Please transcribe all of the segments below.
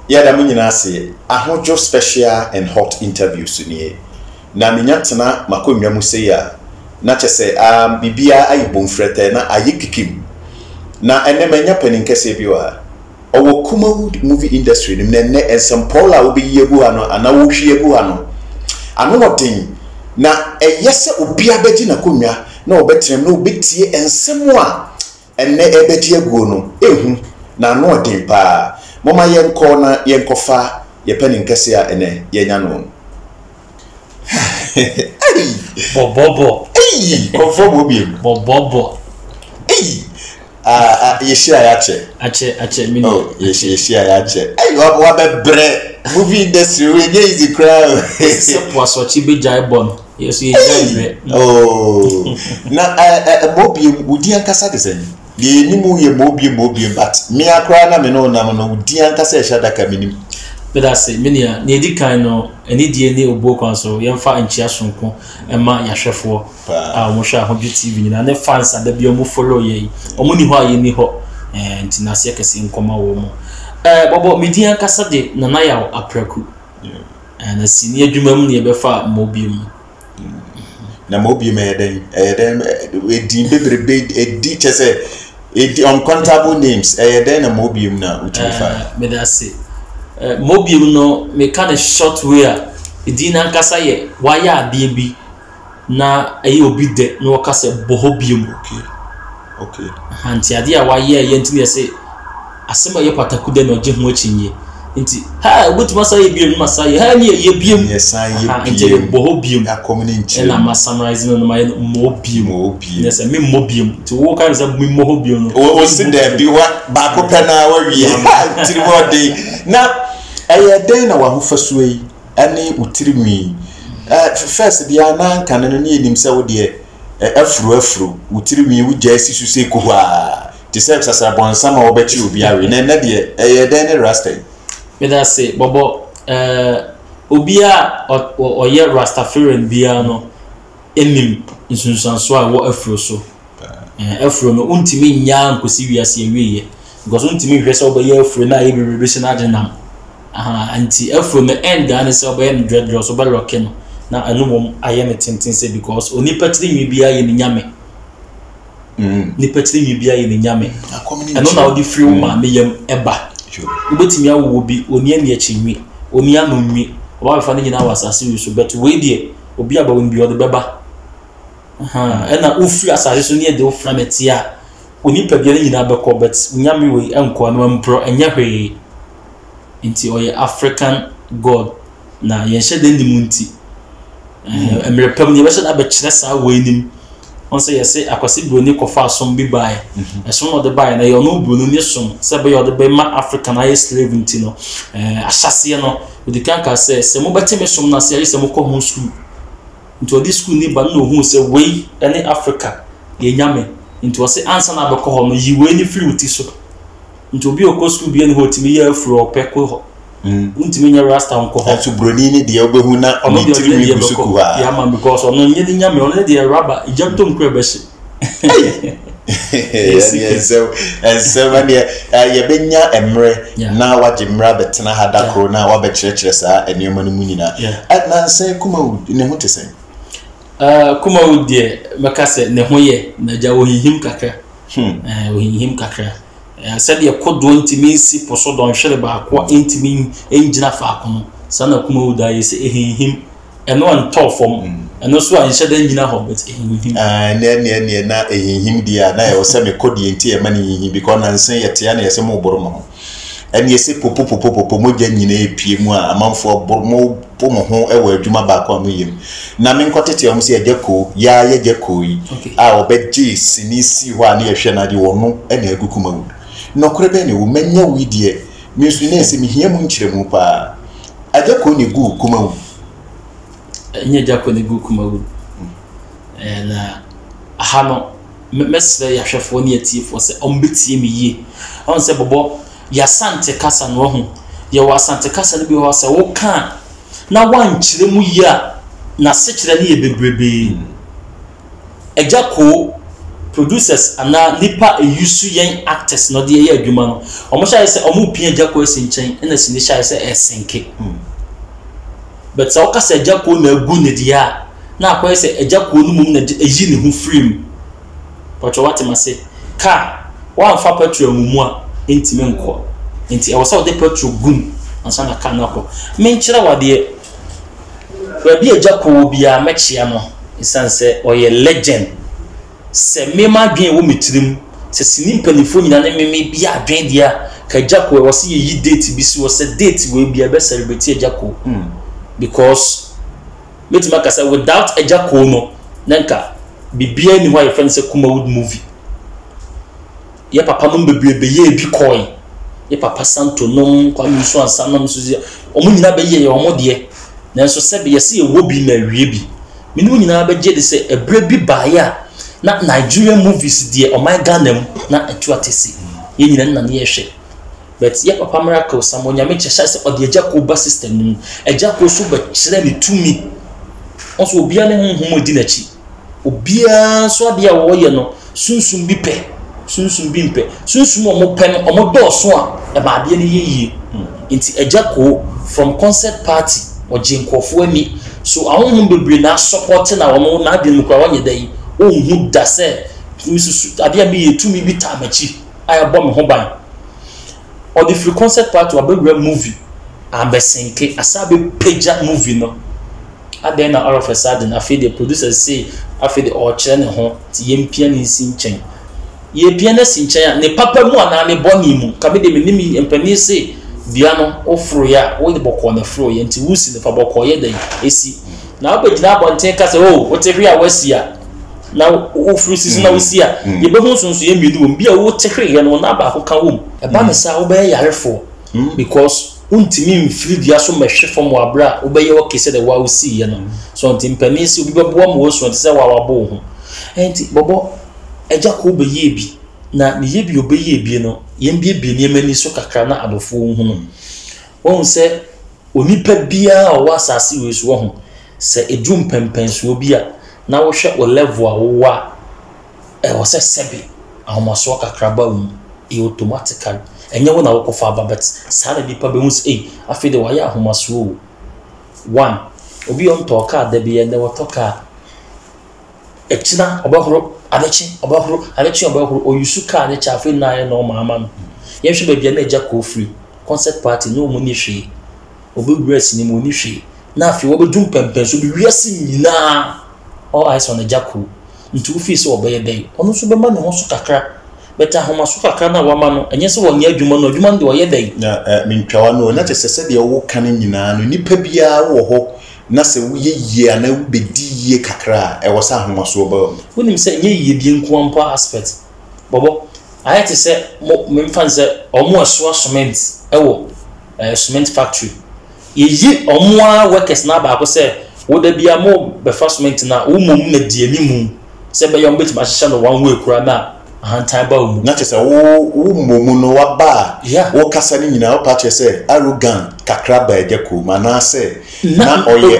Yeah, da munyina ase. Ahojo special and hot interviews ni. Na minyatena makonwa mu sei a na chese bibia ayibom frete na ayikikim. Na ene manya paninkese bi wa. Owo Kumawood movie industry ni nne ensempola obi yegu hano ana wo hwiegu hano. Ano wodin na eyese obi abegi na konwa na obetrem na obetie ensemo a enne ebedi aguo no ehu na ano wodin pa. Mama yenko na yenkofa ye paninkese a ene yenya no. Hey, bobo. Hey, confirm obi. Bobo. Hey. Yeshia yache mini. Oh, yeshia yache. Hey, what be bre movie industry we dey easy crowd. Except was what you be jaibon. Yes, you bre. Oh. Na mobi udi ankasa de sen. De nimu ye mobi but me akra na me no udi ankasa e shada ka minim. But that's it. Many na edi kan no eni die ne obo kwan so yemfa anchia sonko ema yahwefo mo hwa ho TV nyina ne fans ada bi omo follow ye omo ni ho aye ni ho nti na se kese nkoma wo mo bobo medi ankasa de nana ya apraku na sini adwuma mu ne be fa mobium na mobium eden edi bebrebe edi chese edi uncountable names eden na mobium na uchifa me that's it. Mobium no me kind of short way edina nkasa ye waya ade bi na ayi obi de no kasa bohobium okay hanti ade a waya ye ntimi se asema ye pataku de no je ho achinye nti ha obutuma sa ye biom masaye ha ni ye biom ye bohobium a community na ma summarize no my mobium yes me mobium to wo kan say me mobium no o si de bi wa ba ko pena wa wie tiri wo de na den na wa ho fasuo yi ane utirimi first dia na kan no ne enim se wo de afru utirimi wo jasi suse ko ha ti se sasa bonsama wo bechi obi awe na de den ne rastai me da say bobo obi a oye rastafarian bia no enim nsunsanso a wo afro so afro no untimi nya nkosi wiase awie because untimi hwese obaye afro na ye se na agenam anti afro no end ga ne se obaye dreadlocks oba rock no na anumom aye ne tintin se because oni patiri nwi bia ye ni nyame ni patiri nwi bia ye ni nyame eno na odi free ma me yam eba ubetimi awo bi oni ani achinwi oni anonwi oba fa ne nyina wasase wi so but we die obi aba won bi ode beba ena ufri asase so ne de ufra metia oni pa bia nyina beko but nyame we enko no mpro enya hwe nti oye African god na yenhye de ndimunti emrepam ne be na be kire sa we nim on say yesi akwasi broni kofa asom bi bae esom no de bae na yo no broni ne som se be yo de be ma African high slave nti no ahyase no odi kan ka se mo betime som na se mo ko ho school nti odi school ni ba no hu se we ene Africa ye nyame nti o se ansa na be ko ho no yi we ni free uti so nti obi o ko school bi ene ho timi ye afro peko ho untimi nya rasta onko ho to broni ni de obehu na oni tiri mi busuku ha ya man because ono nye ni nyame ono de rubber ijamto nkure beshi so mania ye benya emre na waje mra betena hada kro na wa be kire sa enioma no mu nyina na say Kumawood ne ho tese Kumawood de makase ne ho ye na ja ohihim kakra ohihim kakra said ye kodo ntimi si poso don hwere ba ko ntimi engina fa ko no sana Kumawood ayi se ehihim eno an tofom eno so an hyeda engina ho but ehihim ne na ehihim dia na ye wo se me kodi enti e mani ehihim because na nsen ye tia na ye se mo boro mo ene ye se popo mo gya nyina epie mu a amanfo boro mo po mo ho e wa adwuma ba ko amuyem na me nkotete o mo se ye jako ya ye jako yi a obegye sinisi ho a na ye hwe na de wo no ene agu Kumawood no korebe ne wo manya widie me su ne se me hia mu nkyeremu pa ajako ne gu Kumawood nye jako ne gu Kumawood na ahano mesre ya hwefo ne atifo se ombetie me ye on se bobo ya sante kasa no ho ya wa sante kasa ne bi ho se wo kan na wan kyeremu ya na se kyere ne ye bebrebe ajako producers ana nipa use yen actors no de ye adwuma no omo sha say omo pia Jacko esi nchen na si ni sha say esenke but so ka say Jacko na agu ne dia na akoy say Jacko no mum na eyi ne hu frame but what am say ka one fa petrol mumu a entime nko enti e was all the petrol gum ansa na ka na ko me nkyira wade we bi Jacko bia mechia no isan say oye legend se mema dwen wo metirim se sini mpanifo nyina ne meme bia adwen dia ka Jacko wo se yi date bi si wo se date we bia be celebrate Jacko because metima ka say without Jacko no nanka bibia ni ho ye fan se Kumawood movie ye papa no bebrebe ye bi koi ye papa Santo no kwa nso ansa no so omo nyina be ye omo de nanso se be ye se ye wo bi na wie bi menu nyina be je de se ebre bi baaya na Nigerian movies de o my Ghana na atuatesi ye nyina na ne ye hwe but ye papa miracle samonya me chesha se ode Jacko ba system no Jacko so ba kire ne tumi onso obia ne honhom odi na chi obia so ade a wo ye no sunsum bi pe sunsum bi mpe sunsum omo pe no omo do so a e ba ade ne ye nti Jacko from concert party o jinkofo ani so ahonhom bebre na support na omo na ade mu kwa wanye dai ohun da se ade a bi yetumi bi tamachi aya bom ho ban or the free concert party abegre movie ambesenke asabe page movie no ade na all of a sudden after the producers say after the orchard ne ho ti yempia ne sinchen ye pia na sinchen ne papa mu ana ne boni mu ka be de menimi empani say bia no ofro ya wo de bokọ na fro ye nti wusi ne fa bokọ ye dan esi na obegina bonten ka say oh what every a wasia na ofro sisi na wasia ye be hu sonso ye mienu bia wo tehwe ye no na ba ko ka wo e ba me sa wo be yarefo because untimi mfiri dia so mehwe fom wabra wo be ye wo kese de wa wo si ye no so ntimpani si obi be bo mo so nti se wa wabo ho enti bobo Jacko be ye bi na ne ye bi obeye bi no yembie bi ne mani so kakra na adofo hu no won se onipa bia o wasase we so ho se edum pempenso bia na wo hwe o level a wo wa wo se sebe ahomaso kakra ba wu e automatically enye wo na wo kofa ba but sa na nipa be hu se afi de wa ya ahomaso one obi on toka da bia ne wo toka echina obahoro adechi obahoro oyusuka ne chafe na ye no mama no ye hwe ba bia na Jacko free concert party no mu ni hwe obegres ni mu ni hwe na afi wo bedum pempen so bi wiase nyina all eyes on Jacko ntu fi so obeye dey onu so be ma ne ho so kakra beta homa so kakra na wa ma no enye se wo nya adwuma no adwuma de wo ye dey na mentwa no na te sese de wo kan nyina no nipa bia wo ho na se wo ye ye na wo bedi ye kakra e wo sa homa so ba wonim se nye ye bi nko ampa aspect bobo ayete se me mfan se omo aso cement e wo cement factory ye omo a workers na ba ko se wo da bia mo be fa cement na wo mom na die ni mu se be yom betima hye no one way kura na hantan ba mu na te se wo mom no wa ba wo kasa ni nyina wo pa che se arrogant kakra ba Jacko mana se na oye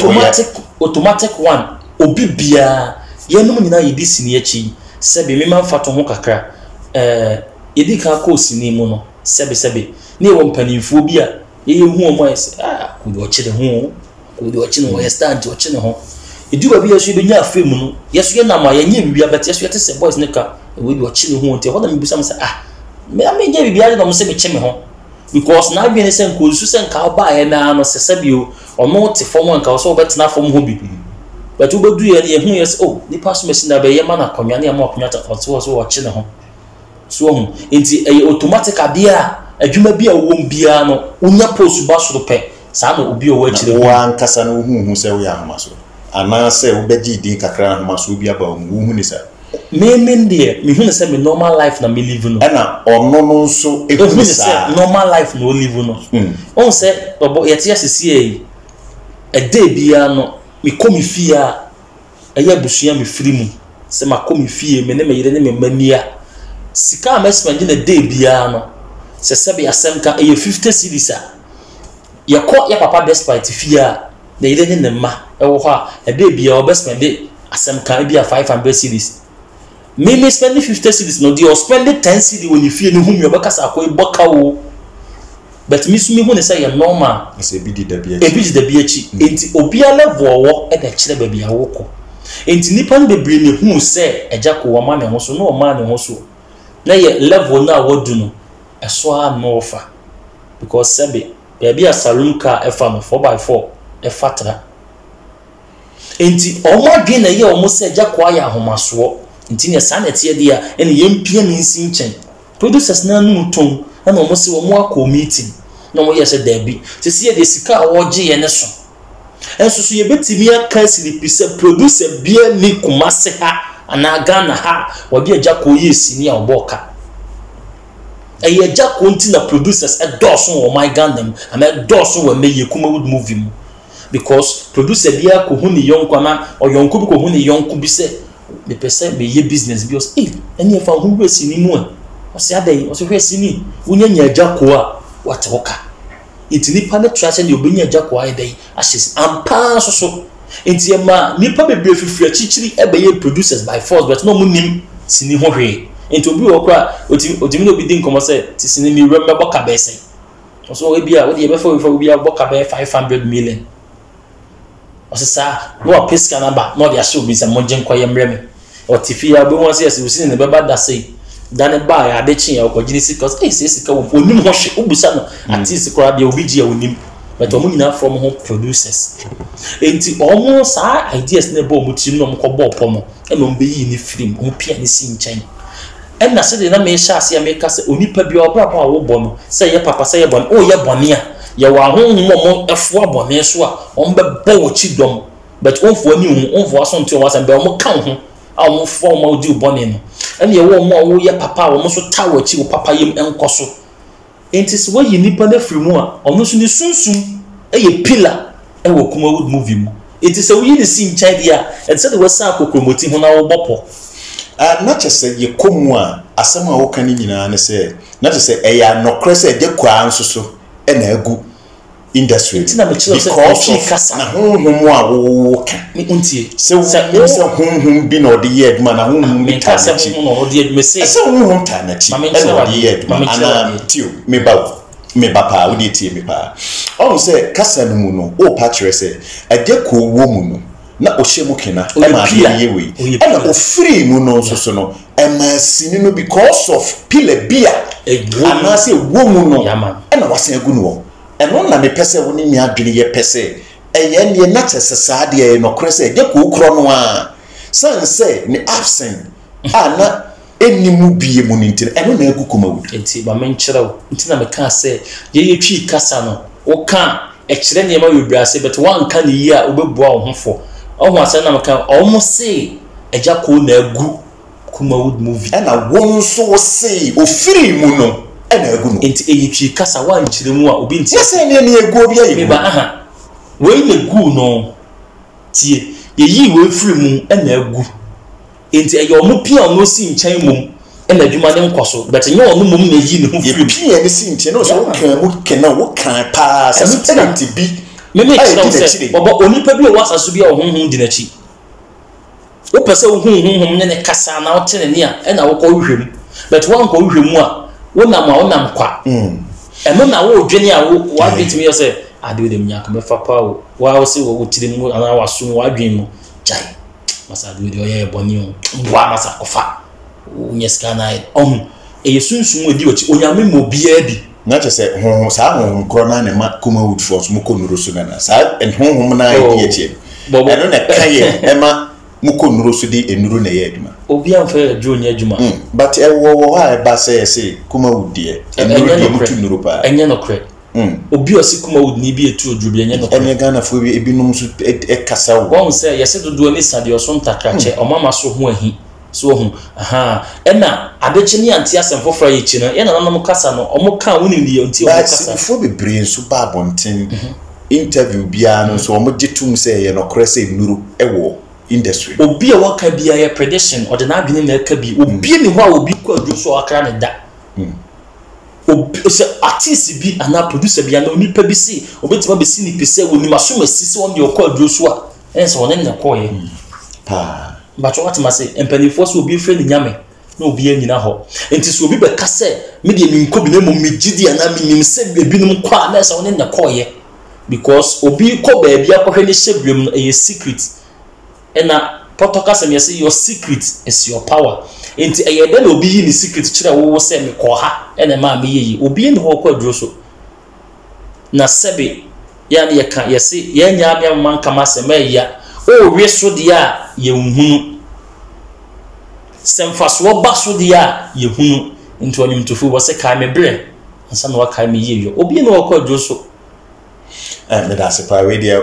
automatic one obi bia ye no nyina ye di sini achi se be me man fato ho kakra ye di ka ko sini mu no sebe ne wo mpanimfo bia ye hu omo ye se ko do chi de ho ko do chi no ye stand o chi ne ho edu ba bia so be nya afem no yeso ye na ma ye nya bibia bet yeso ye te se boys ne ka we do chi ne ho nti ho na me busa me se me nya bibia de no se me chi me ho because na bi ne se nko su se nka ba ye na no se sebio ono te form nka so betina form ho bi but we do ye hu yes oh ni pass machine na be ye ma na konwa na ma konwa ta so wo chi ne ho so hu nti automatic abia adwuma bia wo mbia no unya post ba so pe sa na obi o wa chi wo ankasa no hu se wo ya homa so ana se wo beji din kakra homa so bia ba wo hu ni sa me de me hu se me normal life na me live no ana ono no so e hu sa normal life no live no on se bobo ye tie sisi e day bia no me komi fia eya busua me firi mu se makomi fie me ne me yire ne me mania sika ma spend na day bia no se sebe asem ka e 50 cedis a ye ko ya papa despite fia na yire ne ma e wo ha e day bia o be spend asem ka bia 500 cedis me spend 50 cedis no dey or spend 10 cedi when you feel no hum you bakasa akoy boka wo but me so me hu ne say ya normal say bi di da bi achi enti obia level wo e da kire ba bia wo ko enti nipa no bebre ne hu say eja ko wa ma ne ho so no ma ne ho so na ye level na wo du no eso a no offer because sebe baby a saloon car efa no 4x4 efatra enti omodwe na ye omo se eja ko aya ahomaso enti ne sanete ye dia ene yempia ne nsi nchen producers na nu ton na omo se omo akọ meeting na omo ye se dabi sisi ye de sika awoje ye ne so enso so ye betimi aka silipise producer bia ni kumase ha ana Ghana ha wodi eja ko ye sini a oboka eye eja ko nti na producers e doso wo my Ghana am e doso wo meye Kumawood movie mu because producer bia ko hu ni yonko na oyonko bi ko hu ni yonko bi se me pese me ye business bi o se eni e fa hu we sini mu o se adai o se hwe sini wonya nya eja ko a watoka iti nipa ne trache de obenya eja ko ai dai ahye ampa so enti ma nipa bebre fifiri achichiri ebe ye producers by force but no munim sini ho hwe enti obi wo kra otimi no bi din komo se ti sini mi remember boka be sei so ebi a wo de be fa obi a boka be 500 million o se sa no peska na ba no de ahye obi se monje nkoye mreme o tifi ya be won se se usini ne be ba da sei dane ba ya de chin ya ko gini because sika wo onim ho hwe obusa no artist kra de obi gi ya onim but omo nyina from home producers enti omo sa ideas na be omo tim no mo ko bo pomo e no mbe yi ni film omo pia ni si nchen en na se de na me sha ase ya me ka se onipa bi obra ba wo bo no se ye papa se ye bon o ye bone a ye wa honhom omo efo abone so a omo be ba wo chi dom but onfo ani hu onfo aso nti o wasan be omo kan ho a omo fo omo di bone no en ye wo mo wo ye papa omo so tawo chi wo papa yem enkoso enti se wo yi nipa na firi mu a omo so ni sunsum eye pillar e wo Kumawood movie mu enti se wo yi ni si nchai dia en se de wo sa kokromoti ho na wo bopo na chese ye komu a asem a wo kan nyina ne se na chese e ya nokre se de kwa nsoso e na agu industry because na honhom a wo ka untie se honhom bi na odi ye aduma na honhom bi ta na chi se honhom ta na chi na odi ye aduma ana tio me bapa wo de tie me pa on se kasa no mu no o pa kire se ade ko wo mu no na o hye mu kena e ma bi ye we e na o free mu no so no e ma sini no because of pillar bia ana se wo mu no e na wasan agu no eno na me pese wo ni mi adwene ye pese eye ne na chese saade ye no kore se de ko kro no a sanse ni absent ana eni mu bie mu ntin eno na agu Kumawood enti ba men kyerɛw enti na me ka se ye twi kasa no wo ka e kyerɛ ne ma we brase but wan ka ne yi a obebua wo hofo ohu asa na me ka omo se eja ko na agu Kumawood movie ena won so se ofiri mu no ena agu no enti eyitwi kasa wan kyerɛ mu a obi nti se ne egu obi ayi me ba aha we na gu no tie ye yi we firi mu ena agu enti eyo omo pia no si nkyɛn mum ena adwuma ne nkoso but nye ono mum na yi ne ho firi pia ne si nkyɛn no so kan mu kena wo kan pa sa penalty bi me kyerɛ se bobo onipa bi o wasa so bi a honhom di na chi wo pese wo honhom ne kasa na wo tene ne a ena wo kɔ hwehwem but wan kɔ hwehwem a wo nam kwa eno na wo dwene a wo adwetimi yo se ade dem nya ka me fa pa wo wo se wo tire mu ana waso wo adwen mu jai masa de oye boni o wa masa kofa unya skana e sunsun odi ochi onyame mo bia bi na che se honhom sa honhom kro na ne ma Kumawood force mu konuro so na sa honhom na e tie eno na kaye e ma mu konuro so di enuro na ye aduma obi an fa jo nya aduma but e wo ha e ba se Kumawood die enuro di mu tunuro pa enye no kre obi osi Kumawood ni bi etu odru bi enye no kre enye Ghana fo bi ebinom so e kasa wo won se yese dodo ni sade oso ntakrache omama so ho ahi so hu aha ena adeche ni anti asem foforo ye chi no ye na nanom kasa no omo ka woni ni ye nti omo kasa fo be brain so ba bonten interview bia no so omo gitum se ye no kore se nuru ewo industry obi a waka bia ye prediction o de na adwene na ka bi obi ni ho a obi kwa dwo so akra ne da obi se artist bi ana producer bi ana onipa bi si obetima be si ni pese woni maso masisi won de okwa dwo so a ense won ne ko ye pa but what must say empanifo so obi friend nyame na obi anyina ho enti so obi be ka se me de mi nko bi na mo megidi ana mi nim se ebinum kwa na se won na koye because obi ko ba bia kohwe ne hyebrem no e secret ena protocol say yes your secret is your power enti e yede na obi yi ni secret kire wo se me ko ha ena ma me yi obi ni ho ko aduro so na sebe ya ne ka yesi ya nya me man kama se me ya o wi so dia ye nhunu semfaso ba so dia ye hunu enti onyum tofu wo se kai me bre ansa na wa kai me ye yo obi ni ho ko aduro so me da se pa we dia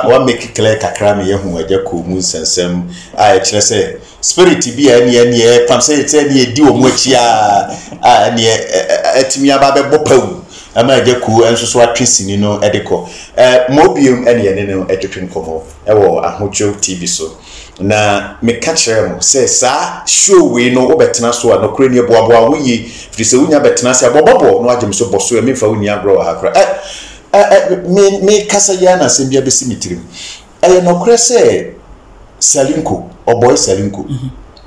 wa make clear kakra me ye hu aja ko mu sensem a kire se spirit bi ene pam se te ne di o mu achi a ne atimi aba be bopawu ama aja ko enso so atwesini no edeko mobium ene no etwetwen komo e wo ahocho tv so na me catch them say sa show we no obetena so no kure ne boaboa wo yi firi se wunya betena se abobobo no agem so boso me fa wunya agro ha kra me kasa ya na sembia besi mitirim no kure se Salinko or boy Salinko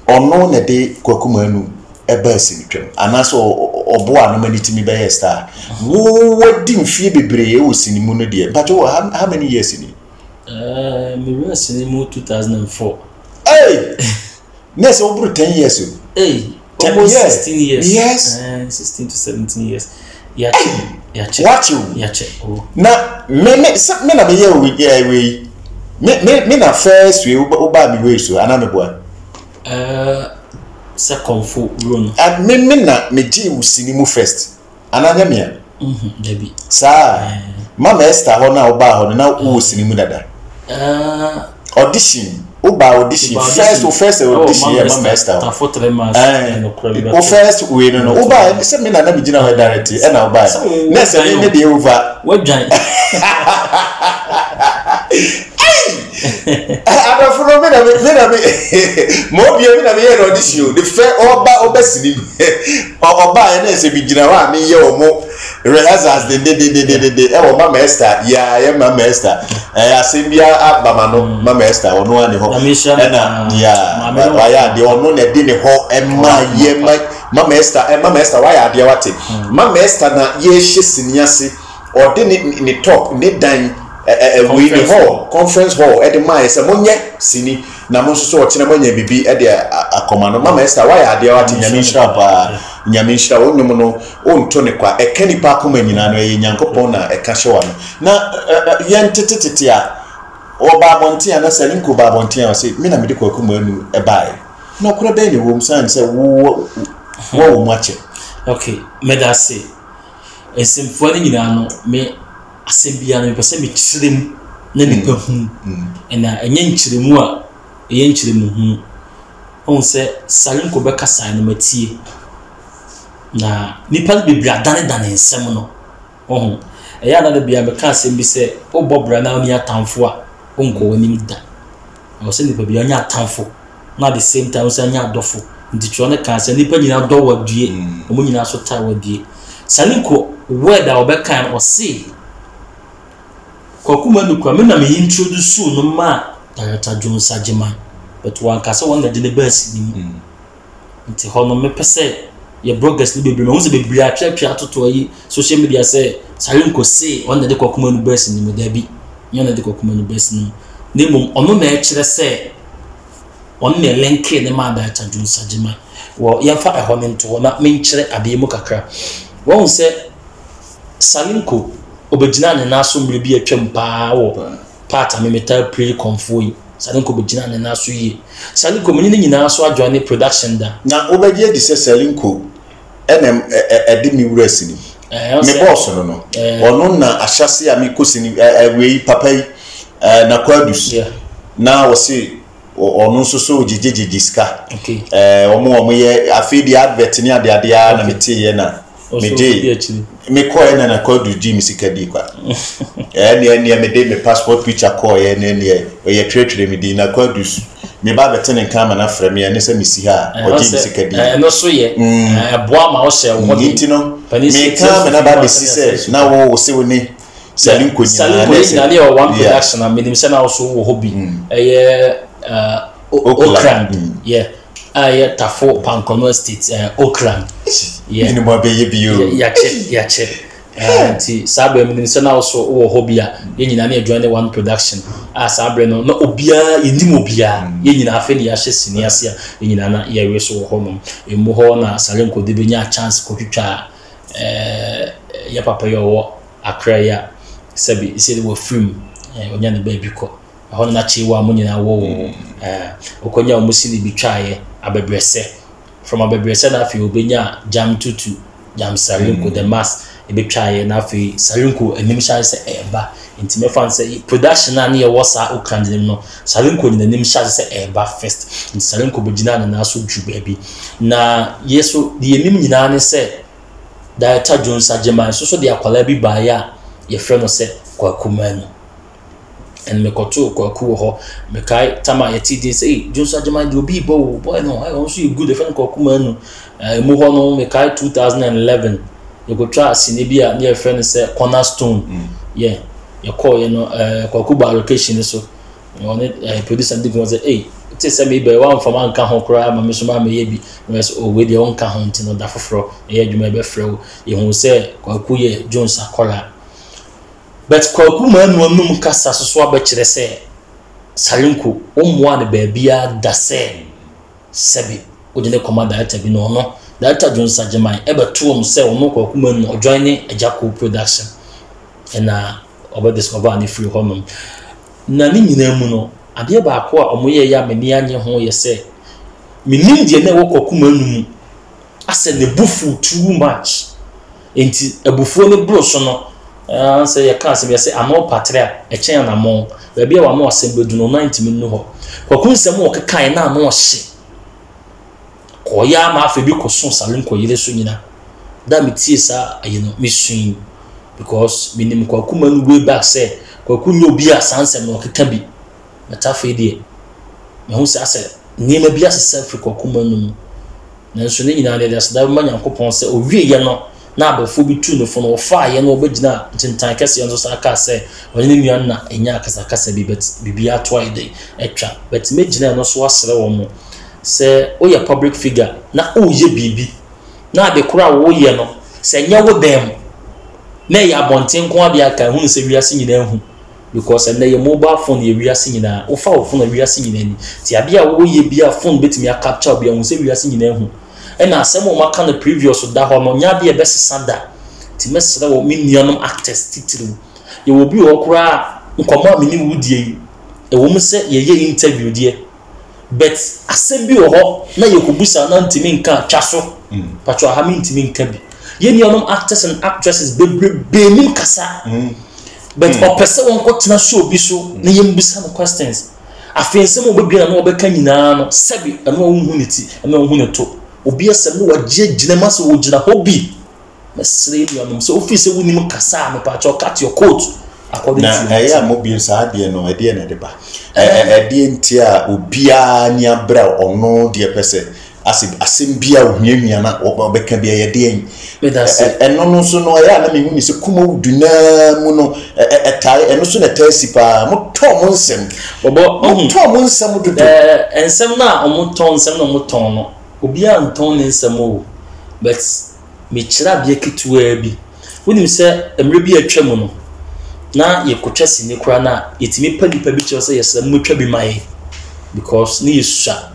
ono na de kwakumanu eba sinitwem anaso oboa no mani timi be star wo wadi mfie bebre e wo sinimu no de but how many years in me was sinimu 2004 hey next over 10 years almost 16 years yes 16 to 17 years yeah what you oh na me na me ye we me na first we uba mi we so ana me boa second full run and me na me ji usinimu first ana nya me debi sa mama Esther ho na uba ho na usinimu dada audition uba audition first audition ya mama Esther ta for 3 months no crowd o first we no uba se me na me gina ho direct e na uba na se me dey over what join I don't follow me more be na me here audition the fair oba sini oba na se bi gina wa me ye omo rehearsals de e wo mama Esther ya mama Esther asembia abama no mama Esther ono ani ho na ya wa ya de ono na de ne ho mama Esther wa ya de wate mama Esther na ye hye siniase o de ni top ni dan we the hall conference hall e de mai se monye sini na mo so o kina monye bibi e de akoma no mama Esther wa ya de wate nyamisha wonum no onto ne kwa e kani pa akoma nyina no e nyankopon na e ka hyewa no na yentetetete a o babontia na Salinko babontia say me na me de kwa akoma anu e bai na kura be ne wo msan se wo mu ache okay me da say esimfo ni nyina no me asembia no pese me kirem na nipa hu na enye nkiremu a enye nkiremu hu on se Salinko be kasa na matie na nipa biblia dane nsem no eya na bia be ka asem bi se obobra na oni atamfo a onko woni da o se nipa bia nya atamfo na the same time se nya adofo nti tro ne ka se nipa nyina do wadue omo nyina so ta wadue Salinko word a obeka o se kokuma nukwa me na me introduce no ma Director John Sajima but one ka se won na de ne basi ni nti ho no me pese ye bloggers ni bebre me won bebre atwa atoto yi social media say Salinko say on the kokuma nu basi ni mo da bi nye na de kokuma nu basi ni nemo ono na e kire say on na link ne ma Director John Sajima wo ye fa e ho ne nto na me nkire ade mu kakra won say Salinko obegina ne naso mbre bi atwam pa wo part metal pre convoy Salinko obegina ne naso yi Salinko menye ne nyina so adwane production da na obegye di se Salinko enem edi mi wura sini me boss no ono na ahyase a me kosini we papa yi na kwadus na wo se ono nso so gigigi ska omo ye afidi advert ni ade na meti ye na me call na kwadu di misika di kwa ne me de me passport picture call ye ne ye trade me di na kwadus me ba betene kama na frame ye ne se misi ha o di misika di no so ye boa ma o she wo di no me kama na ba besi se na wo se woni Salinko ni na one production na me se na so wo hobby Okran. Yeah. Yeah, Tafo Pankono State, Okran. Yeah. You know, baby, yeah, check. Nti sabre mi se na also wo hobby a ye nyina na join one production sabre no obia yenim obia ye nyina afa ni ya hye sini ase a ye nyina na ye we so wo honom emu ho na Salenko de benya chance ko twitwa ya papa yo wo Accra ya sabi ise de wo film onya ne ba bi ko ho na chi wa mo nyina wo okonya o musili bi twaye abebrese from abebrese na afi obenya jam tutu jam Salenko the mass ebetwaye na afi Salenko anim sha se eba intime fan se production na ye wosa okandem no Salenko ni anim sha se eba first in Salenko begina na so dwu baabi na yeso de anim nyina ne se Director Jones Agyeman so de akwala bi ba ya ye frɛ no se Kwakumanu en me koto Kwaku ho me kai tama ye ti din say Jones Agyeman de obi boy no I also good friend Kwakumanu mu ho no me kai 2011 you go try Sinibia near friend say Cornerstone. Yeah, you call Kwakuba location so on it producer did was say, hey, it is a maybe one from Anka Hokra, my Mishma maybe was with your own count in the fro, you may be fro, you will say Kwakuye Jones Akola. But Kwakuman no Cassa swab say Salenko, one baby da say Sebi, would the commander to be no. Director Jones Agyeman ever told himself no Kwakumanu or joining a Jaco production and over discover any free home. Nani nyina no ade ba ko a omoye ya mani anye ho ye se minim de na wo Kwakumanu mu ase ne bufu too much enti abufuo ne bro so no say ye kan se be say amo patria e chen na mo ba bia wa mo asembedu no 90 min no ho Kwakunsem wo kekan na no hye koya ma afa bi koso Salenko yire so nyina da metie sa ayino mesun because minim Kwakumanu way back say Kwakunyo bi asansem no keka bi metafa die me hu se ase niema bi asese Africa Kwakumanu nanso ne nyina de asda ma Nyankopon se owie ye no na abafo bi tu no fo no fa ye no obagina tintan kese nso sa aka se onye ne nuan na enya akasa bi bet bibia to ide etwa bet megina no so asere wo mo se oye public figure na oye bibi na de kura wo ye no se nya wo dem na ya bonten ko abia kan hu se wiase nyina hu because na ye mobile phone ye wiase nyina wo fa wo phone na wiase nyina ni ti abia wo ye bia phone betimi capture bia hu se wiase nyina hu e na asem o maka na previous da ho no nya bia be sesada ti mesere wo minianum actors titiri ye wo bi wo kura nkomo amini wudie e wo mse ye interview die but asem bi ho na ye kubusa na ntimi nka twaso patwa ha mi ntimi nka bi ye nianum actors and actresses be nim kasa but opese won ko tena show bi so na ye mbusa no questions afensem obegina na obeka nyina no sebi eno hu neti eno hu neto obi asem no wagye ginema so wogina hobby mesre nianum so office wunim kasa me patwa cut your coat according to na ya mobile sa de no ade na de ba ade ntia obia ni abra ono de pese asem bia ohwianhia na obeka bia ye de eno no so no ya na me hu ni se kuma uduna mu no etai eno so na tasi pa mo to mo nsem bobo to mo nsem dudu ensem na omoton nsem na omoton no obia nton nsem o but me kira bia ketuwa bi wonim se emre bi atwam no na ye kotwa sini kura na yetimi panipa bi kyo se yesem motwa bi mai because ni yesusha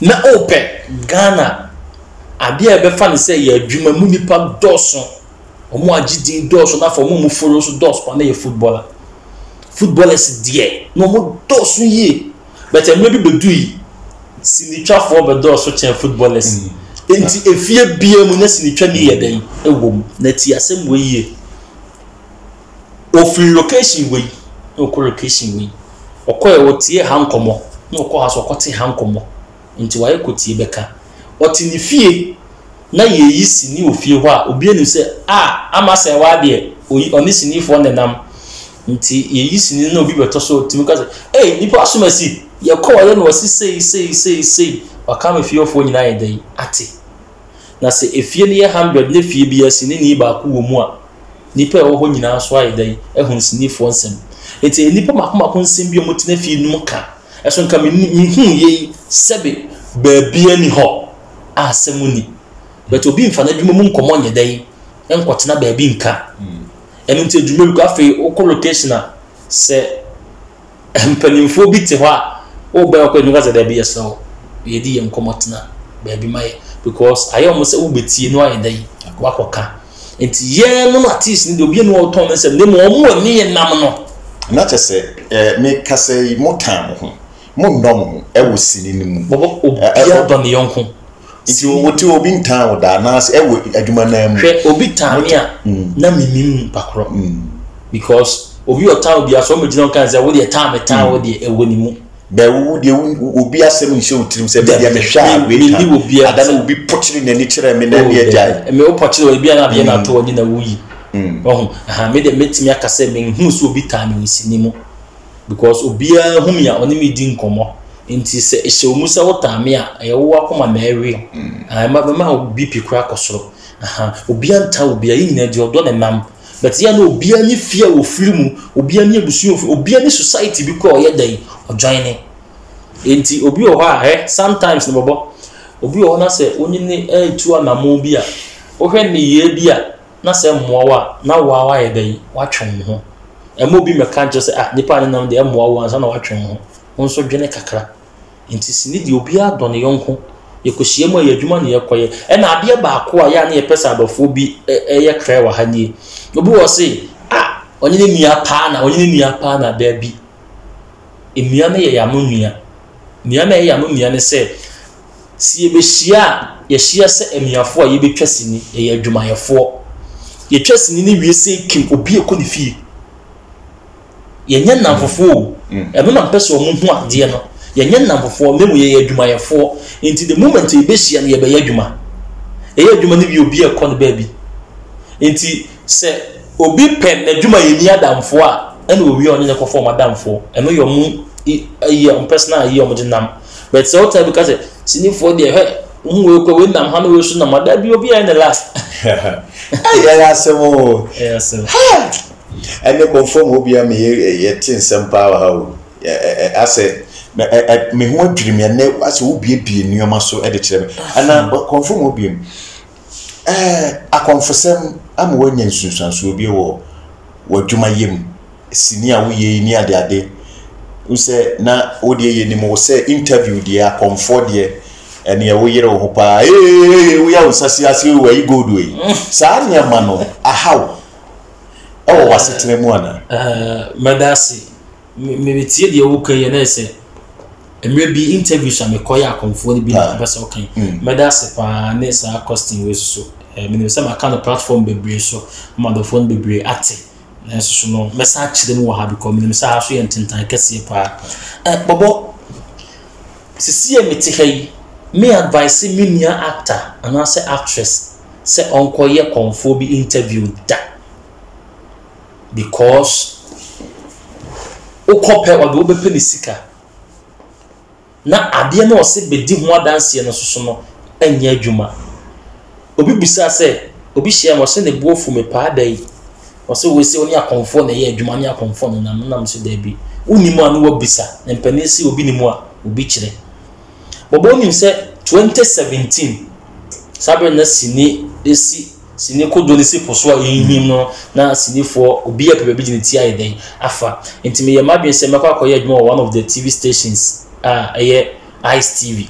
na ope Ghana abia be fa ne se ye adwuma mu nipa doso omo agidin doso na fo mu follow so doso pa na ye footballers die no mo doso ye but em bi bedu yi sini twa fo be doso chen footballers enti efie bia mu na sini twa ni ye den ewom na ti asem we ye of location we no location we okoye wotie hankomo no okoha so okote hankomo nti waye kotie beka oti ni fie na ye yisi ni ofie ho a obi enu se ama se wa de oni sini fo nenam nti ye yisi ni na obi beto so timi ka se nipa asomasi ye ko ye no wasi sei waka me fie ofo nyina ye dai ate na se efie ni 100 na fie bia sini ni ba ko wo mu a nipa e wo ho nyina so aye dai ehun sini fo nsem eti nipa makoma ko nsem bi o mutena fie num ka ɛso nka mehu ye sɛbe baabia ni hɔ asɛmuni but obi mfa na adwuma mu nkɔmɔ nyɛ dɛn ɛnkɔtena baabi nka ɛno nti adwuma bi kɔ afei wokɔ location a sɛ mpanimfoɔ bi te hɔ a wobɛɛ ɔkɔ adwuma sɛ daabi yɛsɛ wo yɛdi yɛ nkɔmɔ tena baabi ma yɛ because ayɛ ɔmo sɛ wobɛtie no ayɛ dɛn wakɔka nti yɛn no artist ni de obi no ɔtɔn ne nsɛm ne mo ɔmo ani yɛ nam no na kyɛ sɛ me kasa yi mo tan ho mo nnɔm ho ɛwɔ sini ne mu bɔbɔ obiara dɔ ne yɔnko nti wote obi ntan wo da na ɛwɔ adwuma na mu hwɛ obi tan me a na mimim pakoro because obi ɔtan obi aso ɔmo gyina kan sɛ wo de tan me tan wo de ɛwɔ ne mu bɛwo de obi asɛm nhyɛ otirim sɛ bia mehwɛ a we adana obi pokyere n'ani kyerɛ me na bia gyae me wo pokyere obi na bia na to odi na wuyi ɔho me de metimi aka sɛ me hu so obi tan me osini mu because obiara hu me a ɔne me di nkɔmɔ nti sɛ ɛhyɛ omu sɛ wo tan me a ɛyɛ wo akoma na ɛwe ma obi pikura kɔsoro obiara nta obiara yi nyina de ɔdɔ ne nam but ya no obiara ni fia wo firi mu obiara ni ebusu obiara ni society bi kɔ ɔyɛ dai ɔjoin ne enti obi wɔ hɔ a sometimes ne bɔbɔ obi wɔ hɔ na sɛ onye ne etu anamo bi a wohwɛ ne yie bi a na sɛ mmoa wa na wa yɛ dai watwɛn ho ɛmo bi mɛka nkyɛ sɛ nipa ne nam de mmoa wa ansa na watwɛn ho wo nso dwene kakra enti sini de obiara dɔ ne yɔnko yɛkɔhyia mu a yɛadwuma ne yɛkɔyɛ ɛna adeɛ baako a yɛ a ne yɛpɛ sɛ abɔfoɔ bi ɛyɛ krɛ wɔ ha nie obi wɔ se ɔnye ne nua paa na da bi emia ne yɛ yano nua na yɛ yano nua ne sɛ si yɛbɛhyia a yɛhyia sɛ emiafoɔ a yɛbɛtwa sini yɛ adwumayɛfoɔ yɛtwa sini ne wie sɛ kim obi ekɔ ne fie yɛnyɛ namfofoɔ ɛno na mpɛ sɛ ɔmo ho adeɛ no yɛnyɛ namfofoɔ memu yɛ adwumayɛfoɔ nti the moment yɛbɛhyia no yɛbɛyɛ adwuma ɛyɛ adwuma no wie obi ekɔ ne baabi nti sɛ obi pɛ n'adwuma yɛ ni adamfoɔ a ɛna owi ɔne ne kɔfɔ madamfoɔ ɛno yɛ ɔmo yɛ personal yɛ ɔmo de nam but sɛ ɔta bi ka sɛ sinifoɔ deɛ hɛ hu wei kɔ wei nam ha no wei so nam ada bi obi ayɛ ne last ayɛ asɛm o ɛne kɔnfɔm obi a me yɛ te nsɛm paa wɔ ha o asɛ me ho adwiri me ɛnɛ asɛ wobiebie nneɛma so de kyerɛ me ana kɔnfɔm obi mu akɔnfosɛm ama wanya nsunsuanso bi wɔ adwuma yam sini a woyɛ ni ade wo sɛ na wo de yɛ nim wo sɛ interview deɛ akɔnfo deɛ ɛne ɛwo yere wo paa wo ya wo sase ase wo ayi gold we saa ne ama no ahaw ɛwɔ wasetena mu ana madasi me tie deɛ wo kan yɛ na sɛ emre bi interviews a me koya akɔnfo ne bi na bɛsɛ wo kan madasi paa ne saa costing we so me say my kind of platform bebree so my phone bebree ate na so no mesa kyerɛ mu wɔ ha because me say ha so yɛ ntentan kɛseɛ paa bɔbɔ sisi e mete ha yi me advice me nua actor ana say actress say onkoyɛ konfo bi interview da because ukɔpɛ wa do bɛpɛ ne sika na adeɛ na ɔse bedi ho adanse no so no ɛnyɛ adwuma obi bisa sɛ obi hyia mo sɛ ne buofu me paa dai ɔsɛ we sɛ oni akɔnfo na yɛ adwuma ne akɔnfo no nam so da bi unimu anu wo bisa na mpani si obi ni mu a obi kyerɛ bɔbɔ nim sɛ 2017 sabe na sini kodo ne si poso a yihim no na sinifo obi a pepe bi gine ti ayi dai afa ntimi ye mabien sɛ mekɔ akɔyɛ adwuma wɔ one of the TV stations ɛyɛ Ice TV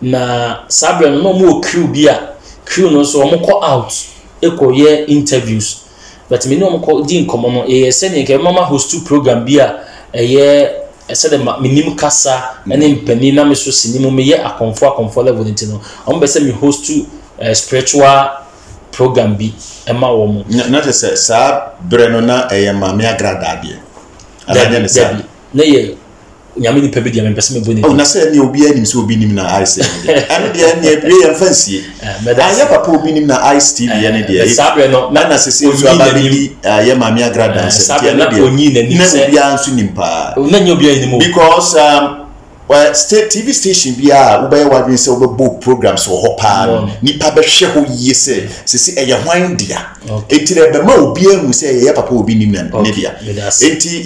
na sabe no mo crew bi a crew no so omo call out ekoye interviews but me no omo call di nkomo no send nke mama host program bi a said minim kasa ene mpani na me so sinimu me ye akonfo level nti no omo be say me host spiritual program bi ema wo mo na te say sa bre no na mama agrada ade alanya ne sa na ye nyame ni pebi dia me pese me boni na say ne obi anim so obi nim na Ice ane dia ne ebie ya fancy aya papa obi nim na Ice TV ane dia sabe no na sese so ababili ya mama agrada sabe na onyi na ni say na obi anso nim pa na nyo obi anim because well state TV station bia wo be wadwen se wo be programs wo hopa nipa be hwe ho yie se sisi eye hwan dia enti na be ma obi ahu se eye papa obi nim na ne dia enti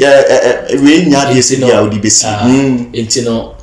we nya de se dia odi besi enti no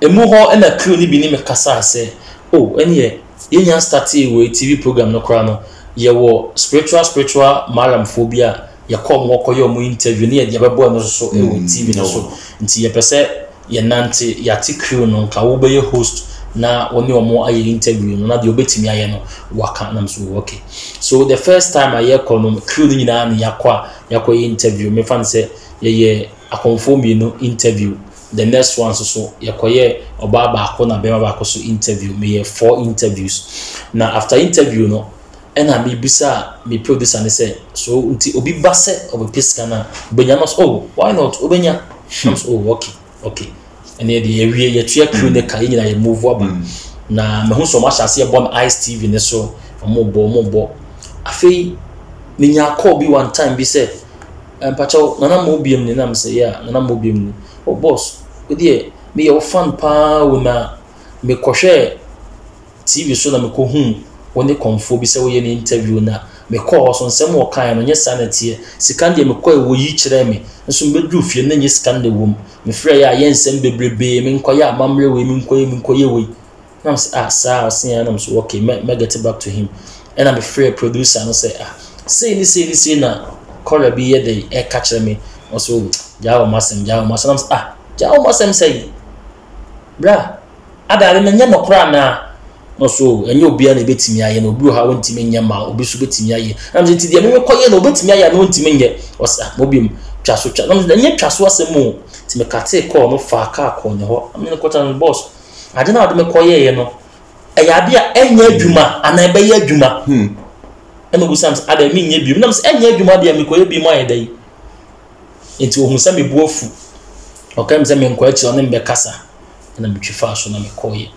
emu ho na crew ni bi ni me kasa se oh ene ye start we TV program no kra no ye wo spiritual malam phobia ye kom wo koyo mu interview ni ye de bebo no so e wo TV no so nti ye pese ye nante ya ti crew no ka wo be ye host na oni omo aye interview no na de obetimi aye no waka na so okay so the first time I call no crew ni na yakwa interview me fan say ye akonfo mi no interview the next one so yakoye oba ba ko na bema ba ko so interview me 4 interviews na after interview no ena me bisa me producer ne say so nti obi ba se obi piska na obenya no oh why not obenya oh okay and the area ye tua crew ne ka nyina ye move aba na me hu so ma chance ye bom Ice TV ne so omo afei me nya call bi one time bi say empacho nana mo biem ne na me say yeah nana mo biem ni oh boss odi me your fan pa we na me kohwe TV so na me ko hu woni konfo bi se wo ye ni interview na me call so nsem wo kan no nye sanity sika de me call wo yi kire me nso me du fie na nye sika de wom me frɛ ya ye nsem bebrebe me nkoya amamre we me nkoye we na say sa osia na so okay me get back to him and I'm a free producer no say say ni na call bi ye de e ka kire me also jawo masem na jawo masem say bra adare me nya nokra na no so enye obi na betimi aye na obi ha wontimi nya ma obi so betimi aye am say ti de me koye na obetimi aye na wontimi nye osa mobim twaso twa am say enye twaso asemu ti me kate call no fa ka call ne ho am ne kwata no boss ade na ade me koye ye no eya bia enye adwuma ana ebe ye adwuma eno bu sam ade me nye bi na say enye adwuma de me koye bi mo aye dai enti ohun sa me buofu okam say me nko achi ono mbe kasa na me twifa so na me koye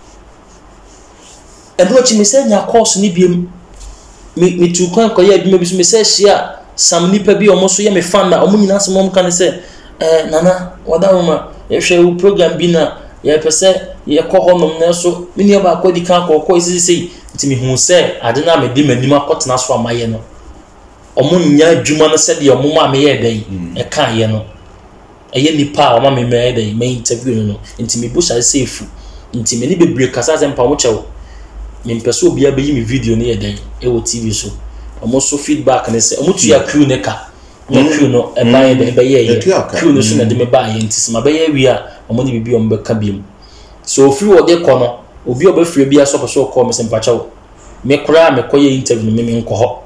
endo chi me say nya course ni biem me tu kwan koye adwuma bi so me say hia sam nipa bi omo so ye me fan na omo nyina so mom kan say nana wada uma ye hwe program bi na ye pese ye ko honom na so me ne ba ko di kan ko sisi nti me hu say ade na me di manim akotena so amaye no omo nya adwuma no se de omo ma me ye dai e kan ye no eye nipa o ma me me dai me interview no nti me busha safe nti me ni bebre kasa se mpa mo chewo me mpeso obi abeyi me video ne ye dai e wo TV so omo so feedback ne se omo tu ya crew ne ka no crew no e ba ye de be ye crew no so na de me ba ye nti se ma be ye wi a omo ni bibi omo be ka biem so free wo de ko no obi oba free bia so so ko me se mpa chewo me kura me koye interview no me nko ho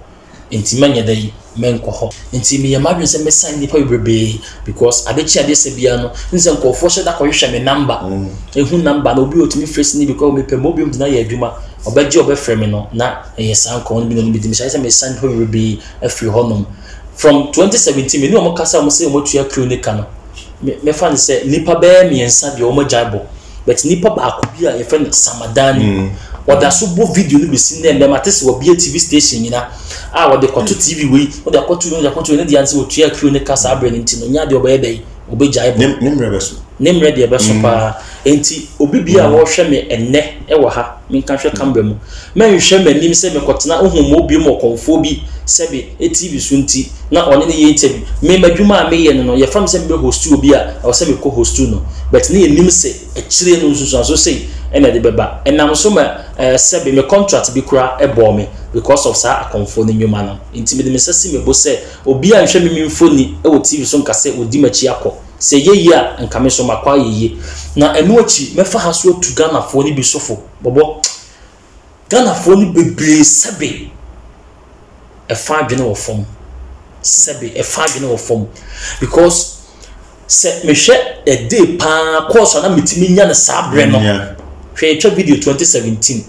nti manya dai me nko ho nti me yamadwen se me sign nipa bebrebe because adechi ade se bia no nse nko fo hye da ko hwehwe me number ehu number na obi otumi face ni because me pem obi na ya adwuma obaji obefre me no na san ko no bi no bi me say me sign ho bebrebe afri honom from 2017 me no mo kasa mo say mo tua clinic no me fan say nipa be me ensa de o mo jaibo but nipa ba ko bi a ye friend Samadani wada so bo video no be sin dem matese wo bia TV station nyina wada koto TV we wada koto ne dia nse wo tua clinic kasa abre nti no nya de obaye dai obejaibo nemre de beso pa enti obi bia wo hwe me enne e wo ha me kan hwe kambra mu me hwe me nim se me kotena ohum obi mo konfo bi sebe TV so nti na one ne ye interview me madwuma me ye no ye fam se me host obi a o se me co host no but ne nim se e kire no nsusu so sei ena de beba enam so ma sebe me contract bi kura e bo me because of sa akonfo ne nyuma no nti me de me sese me bo se obi a hwe me mfoni e wo TV so nka se odi machi akọ se ye a nka me so makwa ye na enu achi me fa ha so tu Ghana fo ni bi sofo bobo Ghana fo ni bebre sebe e fa adwene wo fom sebe e fa adwene wo fom because se me hwe e day pa course na metimi nya na sabre no hwe twa video 2017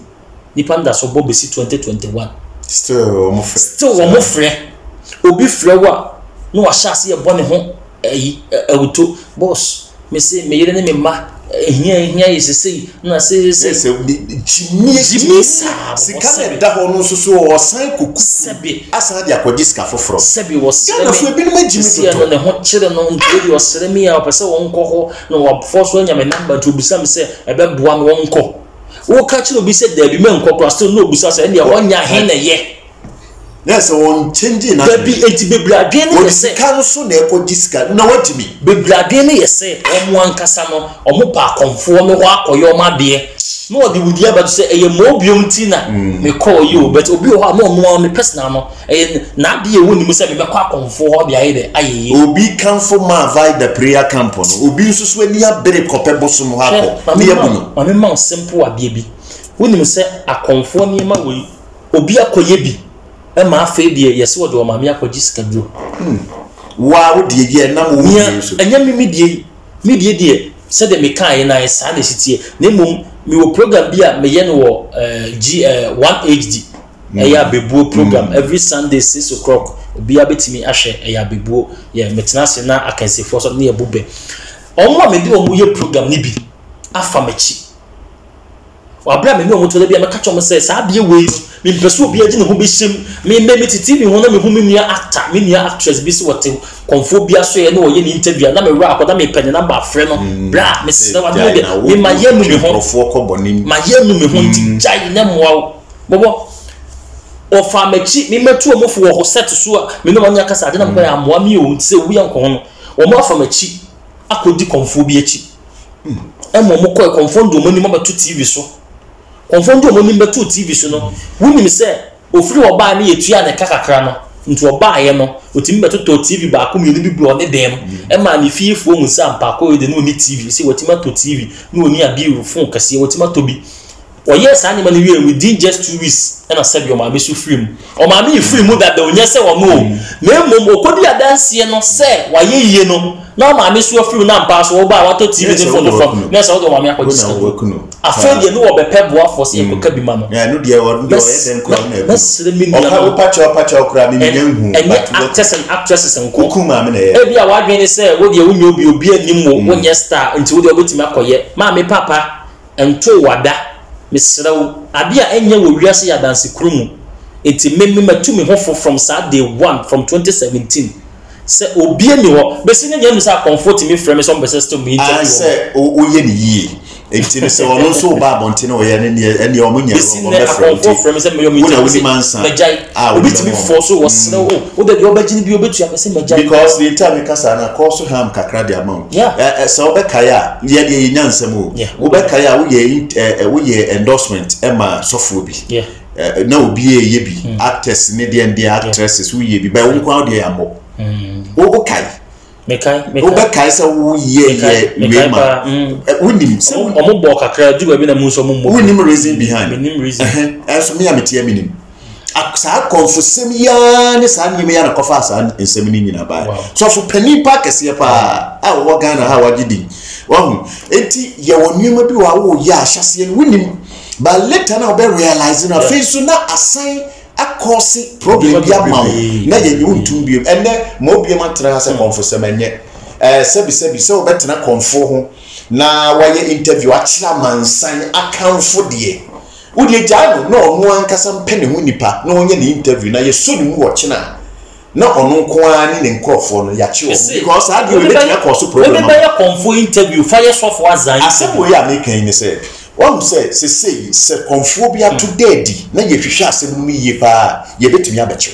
nipa nda so bobesi 2021 still wo frɛ obi frɛ wa no wa hyase ye bone ho awuto boss me say me yere ne me ma here is say na say Jimmy Sika da ho no so o san kuku sebi asa dia kwaji sika foforo sebi was na fu ebi no Jimmy to ne ho kire no ntwe was sere mi a opese won kɔ ho na wa force nya me number to bisa me say ebe boa me won kɔ wo ka kire obi say da bi me nkɔ kɔ still no bisa say ndia wonya he na ye yes on change na da bi enti bebladwe ne yese kan so na ekwaji sika na watimi bebladwe ne yese omo ankasa no omo pa konfo me ho akɔyɔ ma de no odi wudi aba to say eye mo biom ti na me call you but obi ho no me personal no na de e woni mu say me be kwa konfo ho de aye de aye obi kan for ma avoid the prayer camp no obi nsusu ani abere kope bosom ho akɔ ne yabu no ma me ma simple abie bi woni mu say akonfo ni ma we obi akoye bi e ma afa de yesi wo de o ma me akɔji schedule wa wo de ye na mo wo so enya me de said the mekan na esa na sitie na mum mi wo program bi a me ye no wo 1HD eya bebuo program every Sunday 6 o'clock obi abetimi ahwe eya bebuo ye metena se na akansefo so na ye bube omo me de omo ye program ni bi afa machi wabra me no omo to da bi me ka chom se sa bie we me mpeso obi agi ne ho be hyem me TV ho na me hu me nua actor me nua actress bi se wote konfo bia so ye na wo ye ni interview na me ra akoda me pen number afre no bra me se wa de me ma ye nu me ho profo ko bonim ma ye nu me ho nti jai na moa bobo o fa machi me metu o mo fo ho set so a me no ma nya kasa de na mo ya moa me o nti se wi an ko ho no o mo fa machi akodi konfo bi achi e mo ko konfo ndo mo ni mo ba tu TV so konfo ndo mo ni ba tu TV so no wuni mi se ofiri oba na yetua na kakakra no nti oba ye no otimi beto TV ba ko mi ni biblo ne dem e ma ni fiefo mu sampa ko de no ni TV se wotima to TV no ni abiru phone kase wotima to bi o yes ani ma ni we within just 2 weeks and I said your mama so free mu o mama yi free mu da onya se wo mo na mom okodi adanse no se wa ye yiye no na mama so free na mpa so wo ba wa to TV de phone from na se wo mama akodi afede no wo be peboa for se ko kabi ma no ya no de wo de den ko na best mi o ka wo pacha okra mi nyanhu actors and actresses and ko kuma me na ye e bia wa dwen se wo de wo nyo obi anim wo nye star nti wo de obetimi akoye ma me papa ento wada misraw abia enye wo wiase ya dance krumu enti memme matumi ho from Saturday 1 from 2017 se obi emi ho besi nya nyam sa comfort me frame some best to me interview se o ye ni yi enti ne se wono so ba bonte ne o ye ne o munya o be frame se me yo me jai obitimi force wo se o de obagini bi obetu ya se mejai because the time kasa na call so ham kakra de amount so obekaya ye de nyansam o obekaya wo ye endorsement ema sofo bi na obi ye bi actors ne de actresses wo ye bi ba wo kwa de ambo wo kai mekai obekaya se wo ye ma wonim se omo bo kakra du ba bi na mu so mo wonim reason behind menim reason so me ametia minim aksa konfusem ya ne sa nyime ya na kofa sa nsem ni nyina ba so fu pani pa kese pa a wo Ghana ha wagidi wo enti ye wonwema bi wa wo ya ahyase ne wonim ba later na obe realize na face na assign akosi problem bi amaw na ye nyu ntum bi ene mo bi ma tra se konfusem enye sebi se obetena konfo ho na waye interview akira mansan akanfo de udi jano no no ankasa mpene ho nipa na onye ne interview na ye so ni mu wo china na ono nko ani ne nkrofo no ya chi o because adi we betia cause problem we be ya konfo interview fire sofo azan asem we am kan ni say one say konfo bi to dedi na ye hwehwe asem mu ye pa ye betumi abeche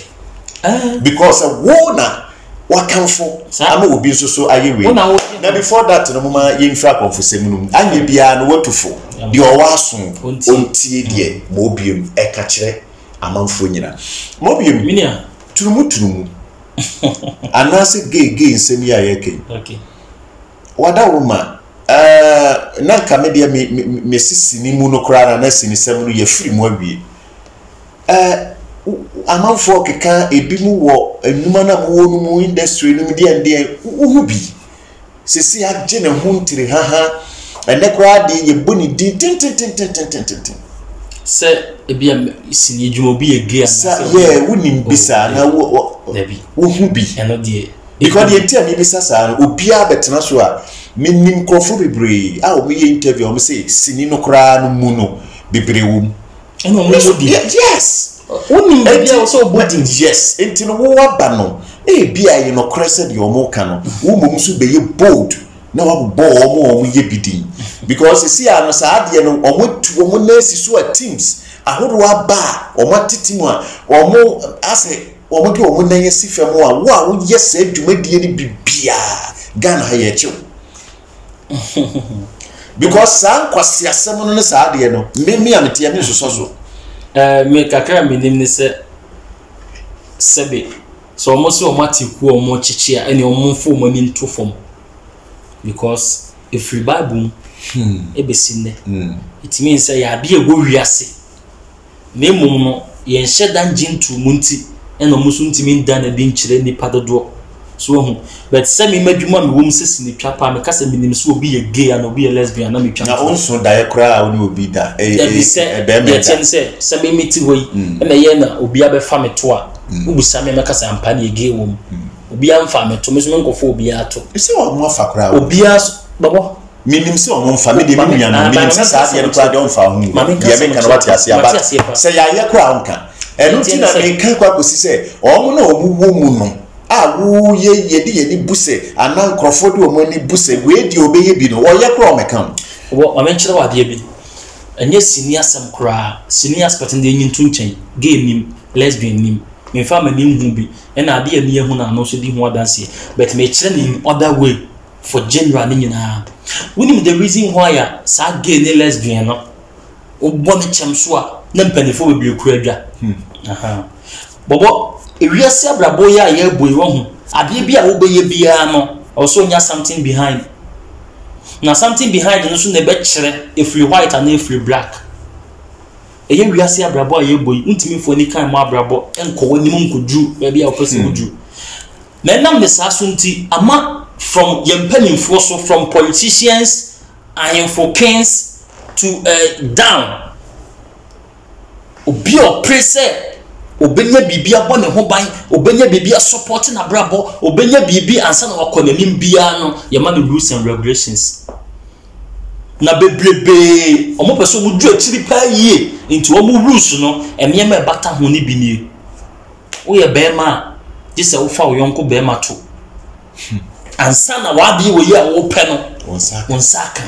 because wo na wakanfo ama obi so ayewe na before that no mama ye mfra konfo sem no anye bia no watufo de owason ontie de mobiem eka kire amanfo nyina mobiem minia turumu anase gay nsem ya yake okay wada woma na nka media me sisi ni mu no kra na sini sem no ye firi mu awie amanfo keka ebi mu wo enuma na mo no mu industry no de uhu bi sisi agye ne ho ntire haha ene kwa de ye boni din tin se ebi sini edwuma bi ege sa ye wonim bisa na wo hu bi eno de because the entire me bisa sa obi a betena so a minim krofo bebre a o me interview o me say sini no kra no mu no bebre wom eno mo di yes wonim bia so body yes enti no wo aba no bia ye no kra se de o mo ka no wo mom so be ye bold na wa bo o mo ye bidin because see ano sa ade no o mo nurse so a teams ahodo aba o mo titimu a o mo ase o mo ke o mo nan ye sifem a wo yes adwumadie ni bibia Ghana ha ye chiw because san kwasi asem no ne sa ade no me amete me so me kakra me nim ne se sebe so almost so matiku o mo chichi a ene o mo fo mo ni nto fom because if free bible ebesine it means say ya de ego wiase na mum no ye nhye danjintu munti ene mo so ntimi nda na de nkyire ni padodo so hu but say me madwuma me wom sesi ni twa pa me kasa me nim so obi ye gay and obi ye lesbian na me twa na onso da ye kra oni obi da be me say me meti hoyi na ye na obi abefa me to a ubusa me kasa ampa na ye gay wom obi amfa me to me so me nkofo obi ato ese wa mo afa kra obi aso babo minim se o mo mfa me de me nua no minim se sa de kra de on fa hu ye me kan wati ase aba se ya ye kra onka enu ti na me kan kwa kosi se o mo na o mu wo mu no wo ye ni buse anan krofo de o mo ni buse we di obeye bi no wo ye kra o me kan wo o me nkyere wa de bi enye senior sam kra senior aspect de nyintu nchen gay nim lesbian nim me fa ma nim hu bi na ade ya ni hu na no so di hu adanse but me kire ni other way for general ni nyina wonim the reason why sa gay ni lesbian no o bo ne chem so a na mpanifo bebre kura dwa bobo ewiase abrabo ya ye boy wo hu ade bia wo beye bia no also nya something behind na something behind no so na be kire if you white and if you black eye wiase abrabo ya boy ntimi fo ni kan mo abrabo enko woni mo nkodu ba bia wo pese nkodu na nam ne sa so nti ama from yempanimfo so from politicians and for kings to down obi oppressor obenya bibia bɔ ne ho ban obenya bibia support na brabo obenya bibi ansa na wakonanim bia no yema no rules and regulations na bebrebe omo person mu du akiri pa yie into omo rules no emyema ebata ho ne bi nie wo ye bema gise wo fa wo yonko bema to ansa na wadi wo ye wo pɛ no wonsaka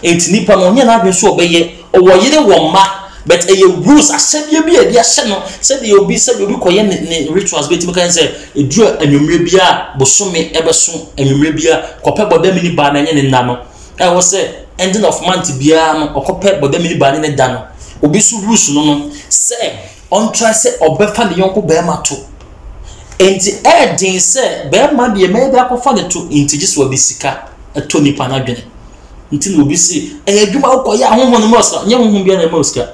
entini pa no nya na adwen so obeye owo yire wo ma but a rules asebia bi e dia hye no said you obi koye ne rituals beti me kan say eduru anwumre bia bosome ebeso anwumre bia kope bodam ni ba na nye ne nna no e wo say ending of month bia no okope bodam ni ba ne da no obi su rules no say on try say obefa ne yonko be ma to enti din say be ma de me bia kofa ne to enti just wa bisika to nipa na dwene enti no obi say adwuma koye ahonhon no mo sa nye honhon bia na mo ska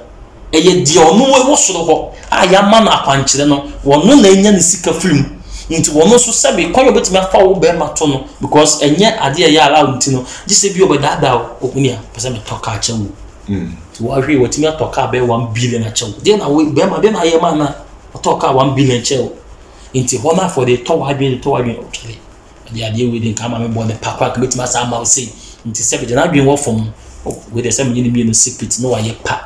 eye di onu we wo soro ho aya ma na akwankyere no wono na enya ne sika film nti wono so sabe koyo betimi afa wo be ma to no because enye ade ya ala nti no gise bi obedada okunia pese me toka achewu ti wo ahwe wotimi atoka be 1 billion achewu de na we be ma de na ye ma na toka 1 billion achewu nti hona for the to wa bi otwale ade we de kama me bo the papa ka betimi asa ma say nti sabe de na adwen wo fom we de sabe nyine bi no secret no wa ye pa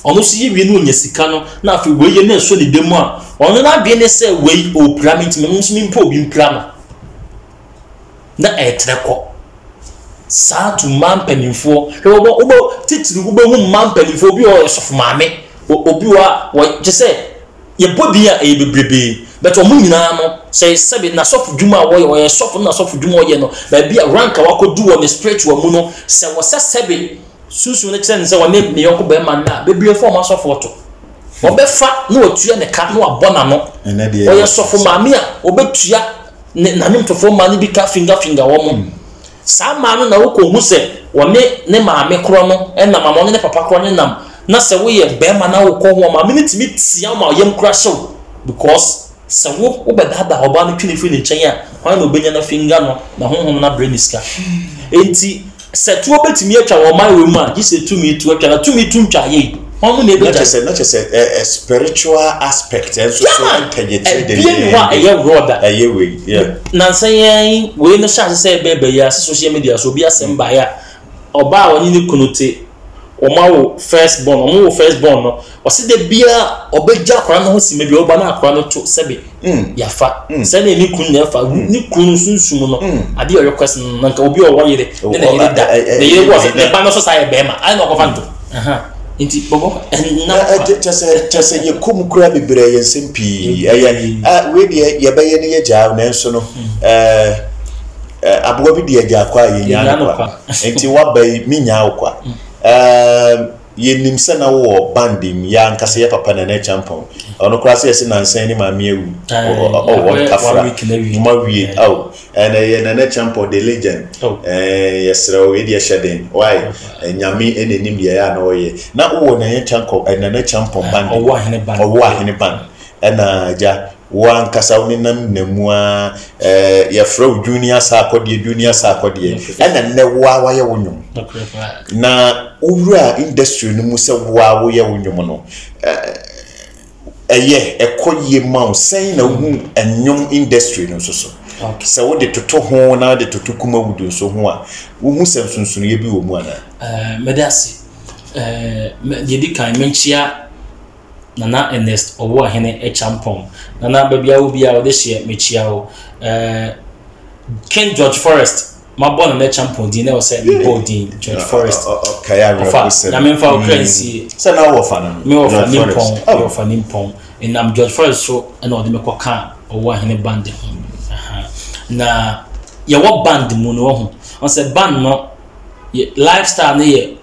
ono si yi no nya sika no na afi we ye na so de demu a ono na adwe ne se we o pyramid me nso mi mpo bi mpla no na etreko sa to man panifo obo titiri obo hu man panifo bi o sofu maame obi wa je se ye bodi a e bebrebe but o mu nyina no say sebe na sofu dwuma wo ye sofu na sofu dwuma wo ye no ba bia rank wakodu wo ne spiritual mu no se wo se sebe susu ne kire nse wone ne yoko be man na bebre form aso foto obefa na otua ne ka na abona no oye sofo maami a obetua ne nanim to form man bi ka finger wo mo sa ma no na wo ko hu se wone ne maami kro no na mama ne papa kro ne nam na se wo ye be man na wo ko ho maami ne timi tia ma yem kra show because se wo obedada oba no twini fi ne nchen a hwan no benya na finger no na honhom na brain iska enti se tu obetimi atwa wo man we mu a gise tumi tu atwa na tumi tu ntwa ye One name not just a spiritual aspect and so yeah. Nancy, we no chance say baby ya social media so be asemba ya oba woni ni kunuti omawo first born no o se de bia obeja akora no ho si mebi oba na akora no to sebe ya fa se na ni kun na fa ni kun sunsum no ade o request na nka obi o wo yire na yire da na yire was na ba no so sai be ma ai no ko fanto inti bobo na tese ye kum kura bibire ye sempi we de ye baye ne ye ja na enso no abuwa bi de ja kwa ye nya kwa inti wa bai minya kwa ye nimse na wo bandim ya nkase ye papa na na champion ono kura se na nsan ni ma mewu o kafra ma wie au ye na champion the legend yesra we de sheden why nyame enenim ye ya na oye na wo na champion na champion band owo ahene ban na ja wa nkasa woni nam namua ye fra junior sakode na ne wa ye wonwom na owura industry no mu se wa ye wonwom no ekoye ma sen na hu enwom industry no so se wo de toto ho na de toto kuma wudu so ho a wo hu sensunsun ye bi wo mu ana medasi yedi kan menchia nana Ernest owo ahene echampon nana babia wo bia wo de hye mechia wo King George Forrest ma born na champon din na o say boldin George Forrest kaya represent na memfa o currency se na wo fa na me wo fa nimpon and I'm George Forrest so and all the me koka owo ahene band na ya wo band mu no ho on say band no lifestyle na ye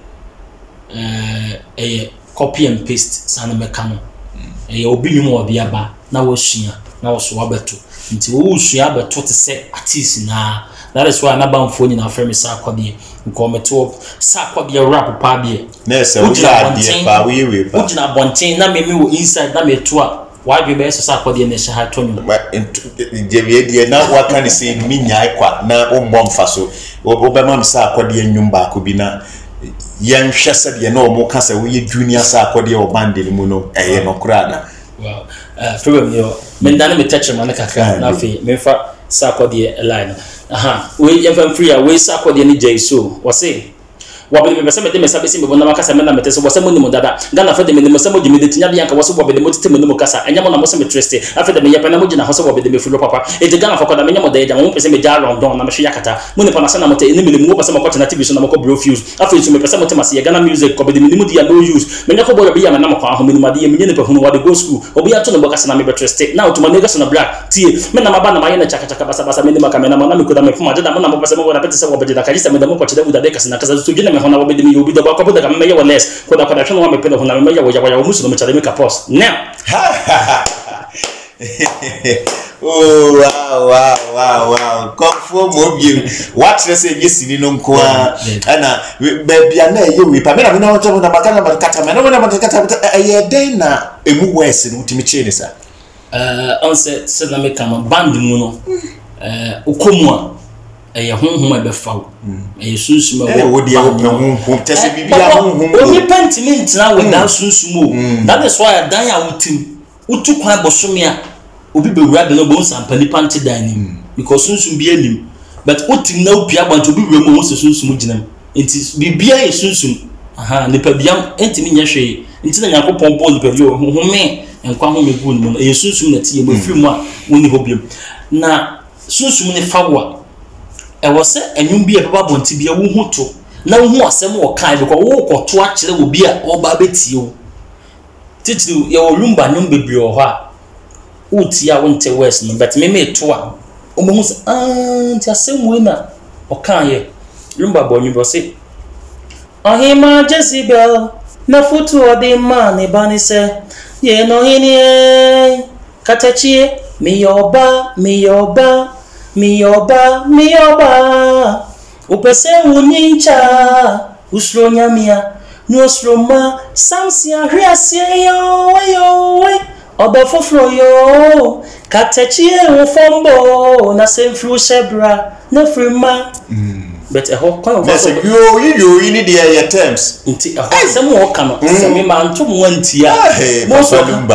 copy and paste sana mekano obi nyum obi aba na wo sua na wo so abeto nti wo sua abeto te se artist na that is why na banfo ni na frame sa akode nko meto sa akode rap pa bie na se wo la die pa we pa wo gina bonten na me wo inside na meto a wadwe be sa akode na sha tonyo je die na waka ni se mi nyai kwa na o mbomfa so wo be ma sa akode nyum ba ko bi na yan hwese de na o mo ka se wo ye junior sa akode o band ni mu no no kura wow problem yo men dana me touch man kakra na fe me fa sa akode line we even free we sa akode ni jaiso wo say wabele me me de sabe simbe bona makasa me na metese wo semo ni mo dada gana fa de me mo semo jimi de tinya de yanka wo so wabele mo tete me no kasa enya mo na mo se me triste afa de me yepa na mo gina ho so wabele me fulo papa e de gana fa koda me nya mo de ja mo pese me ja London na me hwe yakata mo ne pa na sana mo te ni me mo pese mo ko na TV so na mo ko bro fuse afa so me pese mo te mase gana music ko be de me mu dia no use me nya ko bo be ya na mo ko aho me ni ma de me nya ne pa hunu wa de go school obi ato no kasa na me be triste now to manega so na black tie me na maba na ma ye na chaka basa me ni maka me na mo na me ko da me fuma da mo na mo pese mo na pete se wo be de da kaji me da mo ko chida buda de kasa na kasa so gina me hona wo be de me da ba ko da me ya less ko da hwe no me pe no na me ya wo musu no me chade me ka post now oh wow confirm obi what say yesini no nko ana baby na ye we pa me na na wacha na makana makata me na makata ye den na emu west no timi che ni sa on se na me kama band mu no ukomu a honhom be fawo sunsun me wo de honhom tese bibia honhom o mi pentiment na we na sunsun o that is why dan ya wutim utu kwan bosom ya obi be wura de no bo nsampani panti dan ni because sunsun bi anim but utim na opia bantu obi wura mo so sunsun ginam enti bibia ye sunsun nipa biam entimi nya hwe enti na yakopon bo nipa bi honhome enkwa ho megu no ye sunsun na tie mo firi mu a woni hobiam na sunsun ne fawo e wo se enwum bi e baba bonti bi e wo huto na wo hu asem wo kan bi ko wo koto a kire wo bi a wo ba betie wo titiri ye wo lumba nyum bebre wo ha uti a wonte west no but me to a o mo se ti asem wo na o kan ye lumba bo nyum bo se ahima Jezebel na futu odi man e bani se ye no hini katachie mi yoba upese unincha usro nyamia nuosro ma samsia hwiasie yo oba fofro yo katachie ufombo na semfru shebra na frima but a whole kind of you need the terms nti some more cannot some man to one tia most of them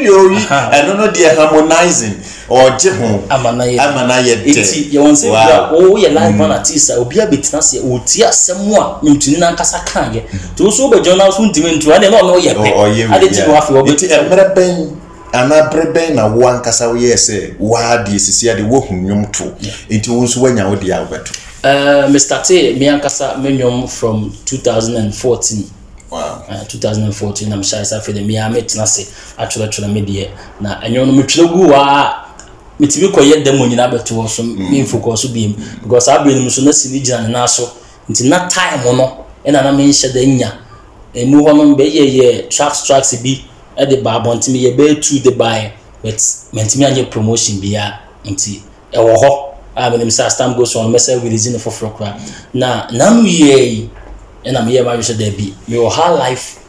you I don't know they harmonizing or jehu amanaye nti you want say oh you live on artist obi abetina se o tia asem a ntuni na nkasa kan ye to so be journal so ntimi ntu ade no ye pe ade ti go afi obi emre ben anabrebe na wo ankasa wo yese wa de sisi ade wo hunnwom to nti wo nso wanya wo de abeto Mr. T me ankasa menwom from 2014 wow 2014 am shy sa for the me ametina se atwere me de na enyo no metwere gu wa metimi koye demo nyina beto wo so me focus bi because abenu so na sini gina na so nti na time no ena na me nhye da nya emu ho no be ye tracks bi e de ba bontimi ye be to the buy but mentimi anye promotion bia nti e wo ho when Mr. Stam goes on message with the for frokra na no ye ena me ye ba hwe da bi me o high life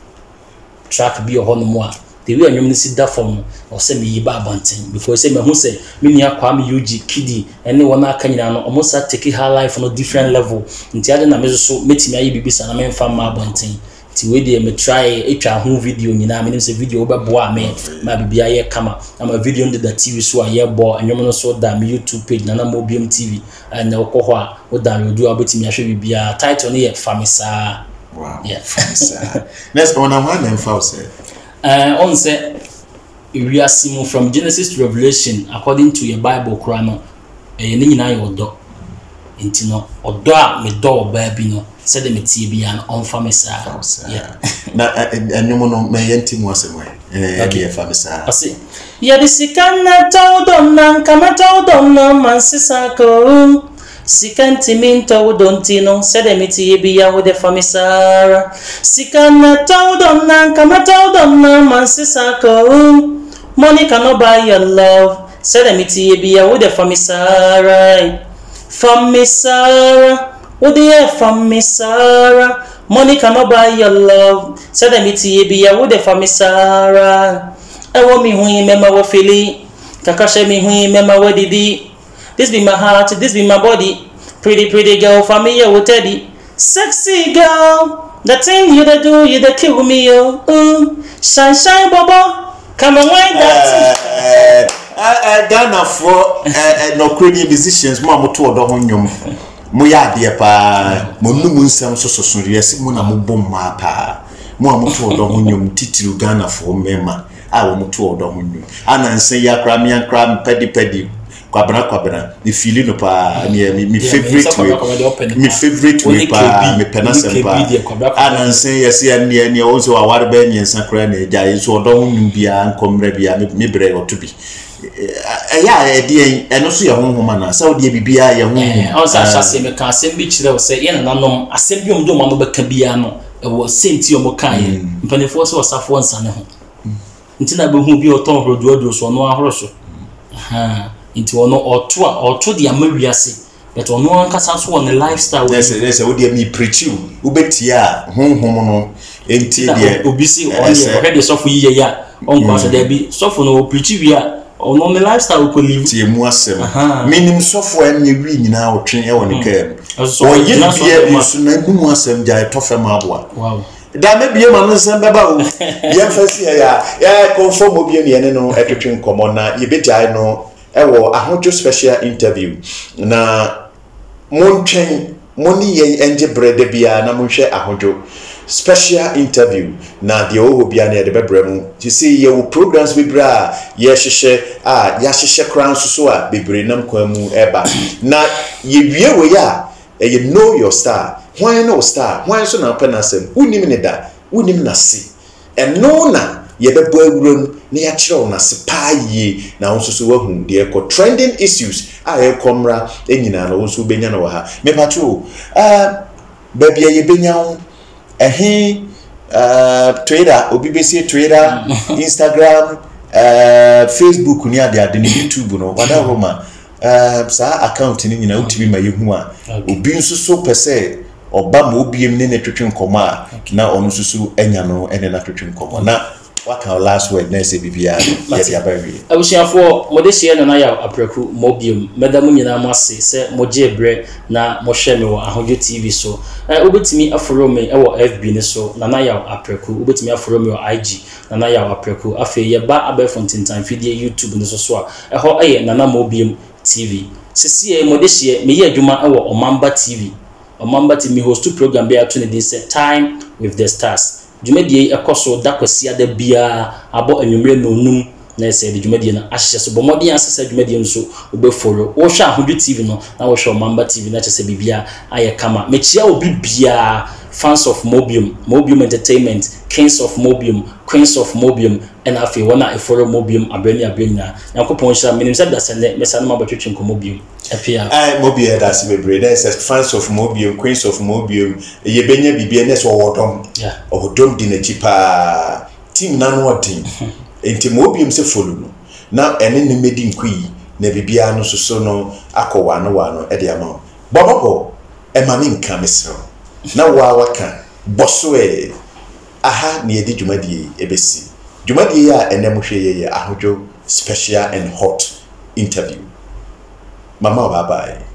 track bi o ho no mo a the way anyom ni sit that form or say me yi ba bonten because say me hu say me nia kwa me UG kidi ene wona aka nyina no omo sa take high life on a different level nti ade na me so metimi ayi bibisa na me mfa ma bonten ti we dey me try etwa ho video nyina me nim say video obeboa me ma bibia ye kama ama video ndi da TV so aye bo anyom no so da me YouTube page na Mobium TV na okoho a o da redu abetimi ahwe bibia title ne ye famisa wow yeah famisa next one am one emfa say on say we are seeing from Genesis to Revelation according to your Bible Quran ni nyina ye odo nti no odo a me do ba bi no said the metie bia no on famisa yeah na anyum no me yenti mu asem e famisa ase ya disikana tawdon nan kama tawdon no mansisa ko sikanti minto dontino said the metie bia wo de famisa sikana tawdon nan kama tawdon no mansisa ko money cannot buy your love said the metie bia wo de famisa famisa what the famisa money cannot buy your love said the metie bia wo de famisa I want me hu mema wo fili kakashe me hu mema wo didi this be my heart this be my body pretty girl for me you teddy sexy girl the thing you da do you da kill me yo shine bobo come on why that Ghana for no crazy musicians mo amoto odo ho nwom mo ya de pa mo numu nsam so yes mo na mo bom ma pa mo amoto odo ho nwom titiru Ghana for mema a wo moto odo ho nwom ananse ya kra me ankra pedi kwabra the feeling no pa me favorite way pa me penasem pa ananse yes ya ne also aware ba nyensa kra na eja so odo ho nwom bia nkomra bia me bre otobi ya die eno so ye honhoma na saudi bibia ye honhoma sa chase me ka asem bi kire wo se ye na nanom asem bi omdo ma beka bia no e wo senti omo kan mpanefo so wasafo nsa ne ho nti na be hu bi oton roduodo so no ahoro so nti ono oto dia mawiase but ono ankasa so on the lifestyle yes wo dia me preach you ubetia honhom no enti dia obisi on ye de sofo yiye ya onko so dia bi sofo no preach wia ono me lifestyle ko live tie mu asem minim sofo em ye wi nyina otwe e woni kam o ye bia nsu na mu asem ja tofa ma aboa wow da me bia ma no nsem beba o ye fasi ya conform obi ne ne no etwetwe nkomo na ye betia no e wo ahojo special interview na montwen moni ye enje brede bia na monhwe ahojo special interview na de oho bia na de bebremu you see ye programs bebra ye hwehwe ya hwehwe kran so a bebre nam kwamu eba na ye wie we ya you know your star why no star why so na penasem unim ne da unim na si eno na ye bebo awuram na ya kire ona se paaye na wonso so wahu de ko trending issues e komra enyina na wonso benya na wa ha me pacho babia ye benya Twitter obibesi Twitter Instagram Facebook ni ade ni YouTube no wada roma sa account ni nyina utimi ma yehu a obi nso so pese oba ma obiem ne twetwe nkoma na ono nso so enya no ene na twetwe nkoma na what can last word na say bibia ya dia ba wi abusiafo mode hye na ya apreku mobium medamu nyina mase se moje bre na mo hye me wo Ahodwo TV so obetimi aforo me e wo FB ne so na ya apreku obetimi aforo me wo IG na ya apreku afi ye ba abefontintan fidie YouTube ne so a ho eye na mobium TV sisi mode hye me ye adwuma e wo Omamba TV me host program be atune dey say Time with the Stars dwumadie ekoso da kwasi ada bia abo anwumre nonum na se de dwumadie na ahye so bomodi asesa dwumadie nso obeforo wo hwa Ahodwo TV no na wo hwa Omamba TV na chese bibia aye kama mechia obi bia fans of Mobium Entertainment, Kings of Mobium, Queens of Mobium, and afi wana eforo Mobium abrenya yakopon hira minim se da sene mesa na mabatwetwe nko Mobium apia Mobium da se bebre na se fans of Mobium, Queens of Mobium ye benya bibia na so wodom di na chipa team na no odin enti Mobium se follow no na ene ne medi nkui na bibia no so no akọwa no e de ama bobo e ma nka mesro na waka boso aha ne yedi dwumadie ebesi dwumadie ya enemu hwe ye Ahodwo special and hot interview mama bye bye.